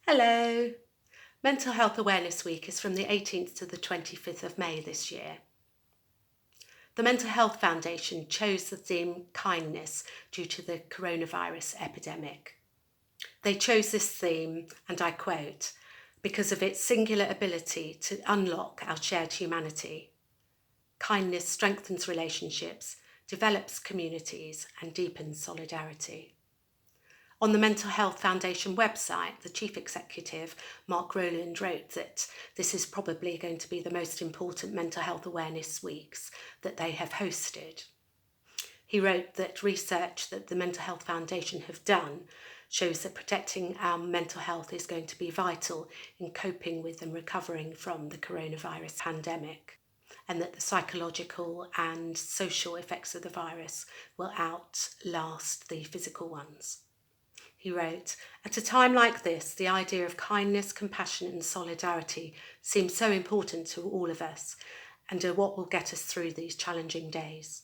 Hello! Mental Health Awareness Week is from the 18th to the 25th of May this year. The Mental Health Foundation chose the theme kindness due to the coronavirus epidemic. They chose this theme, and I quote, because of its singular ability to unlock our shared humanity. Kindness strengthens relationships, develops communities, and deepens solidarity. On the Mental Health Foundation website, the chief executive, Mark Rowland, wrote that this is probably going to be the most important mental health awareness weeks that they have hosted. He wrote that research that the Mental Health Foundation have done shows that protecting our mental health is going to be vital in coping with and recovering from the coronavirus pandemic, and that the psychological and social effects of the virus will outlast the physical ones. He wrote, "At a time like this, the idea of kindness, compassion and solidarity seems so important to all of us and are what will get us through these challenging days.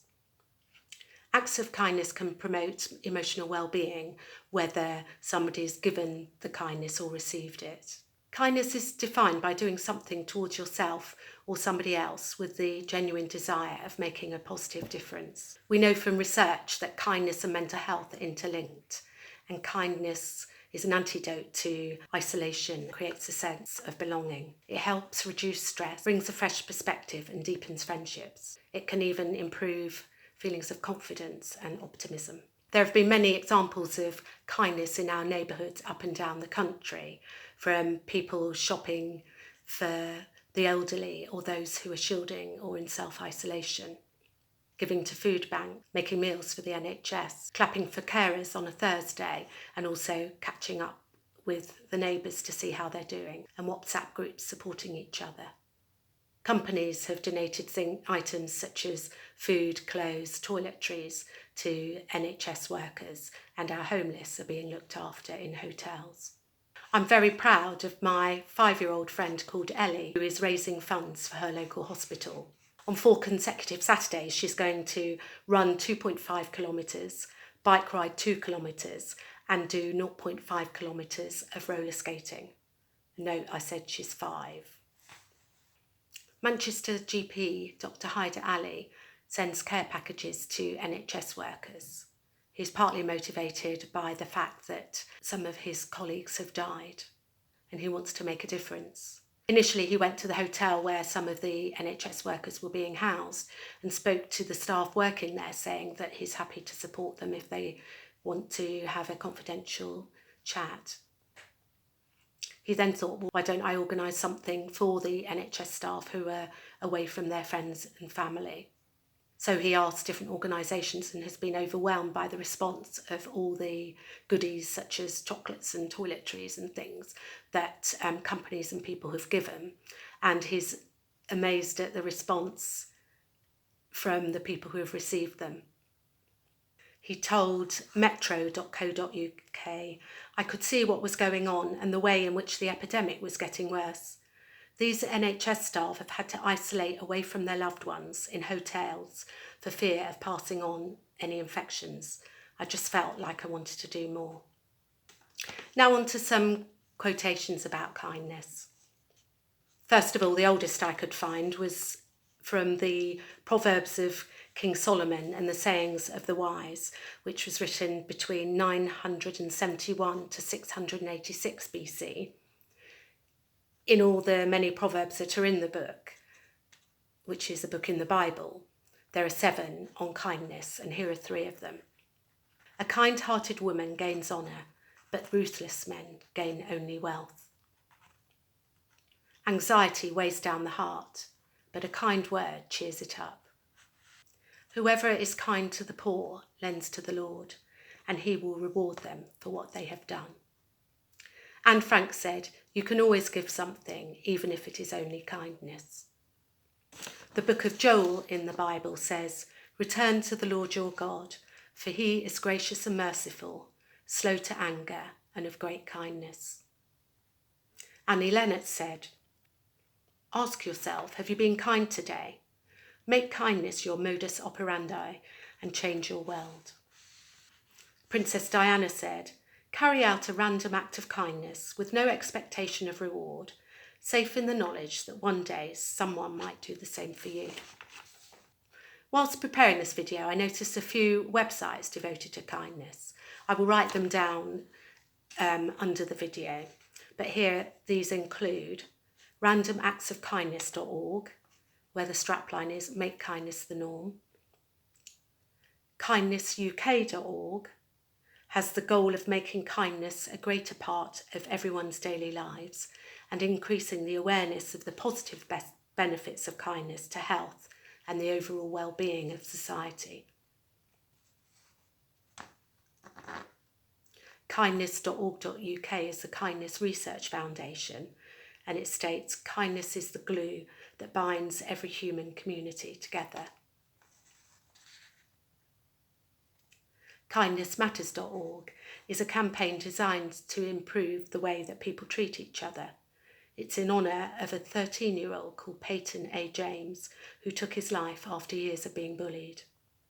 Acts of kindness can promote emotional well-being, whether somebody is given the kindness or received it. Kindness is defined by doing something towards yourself or somebody else with the genuine desire of making a positive difference. We know from research that kindness and mental health are interlinked, and kindness is an antidote to isolation, creates a sense of belonging. It helps reduce stress, brings a fresh perspective and deepens friendships. It can even improve feelings of confidence and optimism." There have been many examples of kindness in our neighbourhoods up and down the country, from people shopping for the elderly or those who are shielding or in self-isolation, giving to food banks, making meals for the NHS, clapping for carers on a Thursday, and also catching up with the neighbours to see how they're doing, and WhatsApp groups supporting each other. Companies have donated items such as food, clothes, toiletries to NHS workers, and our homeless are being looked after in hotels. I'm very proud of my 5-year-old friend called Ellie, who is raising funds for her local hospital. On 4 consecutive Saturdays, she's going to run 2.5 kilometres, bike ride 2 kilometres, and do 0.5 kilometres of roller skating. Note, I said she's 5. Manchester GP Dr. Hyder sends care packages to NHS workers. He's partly motivated by the fact that some of his colleagues have died and he wants to make a difference. Initially, he went to the hotel where some of the NHS workers were being housed and spoke to the staff working there, saying that he's happy to support them if they want to have a confidential chat. He then thought, well, why don't I organise something for the NHS staff who are away from their friends and family? So he asked different organisations and has been overwhelmed by the response of all the goodies such as chocolates and toiletries and things that companies and people have given. And he's amazed at the response from the people who have received them. He told metro.co.uk, "I could see what was going on and the way in which the epidemic was getting worse. These NHS staff have had to isolate away from their loved ones in hotels for fear of passing on any infections. I just felt like I wanted to do more." Now on to some quotations about kindness. First of all, the oldest I could find was from the Proverbs of King Solomon and the Sayings of the Wise, which was written between 971 to 686 BC. In all the many proverbs that are in the book, which is a book in the Bible, there are 7 on kindness, and here are 3 of them. "A kind-hearted woman gains honour, but ruthless men gain only wealth. Anxiety weighs down the heart, but a kind word cheers it up. Whoever is kind to the poor lends to the Lord, and he will reward them for what they have done." Anne Frank said, "You can always give something, even if it is only kindness." The book of Joel in the Bible says, "Return to the Lord your God, for he is gracious and merciful, slow to anger and of great kindness." Annie Lennox said, "Ask yourself, have you been kind today? Make kindness your modus operandi and change your world." Princess Diana said, Carry out a random act of kindness with no expectation of reward, safe in the knowledge that one day someone might do the same for you. Whilst preparing this video, I noticed a few websites devoted to kindness. I will write them down under the video, but here these include randomactsofkindness.org, where the strapline is "Make kindness the norm." kindnessuk.org has the goal of making kindness a greater part of everyone's daily lives and increasing the awareness of the positive benefits of kindness to health and the overall well-being of society. kindness.org.uk is the Kindness Research Foundation, and it states kindness is the glue that binds every human community together. kindnessmatters.org is a campaign designed to improve the way that people treat each other. It's in honour of a 13-year-old called Peyton A. James, who took his life after years of being bullied.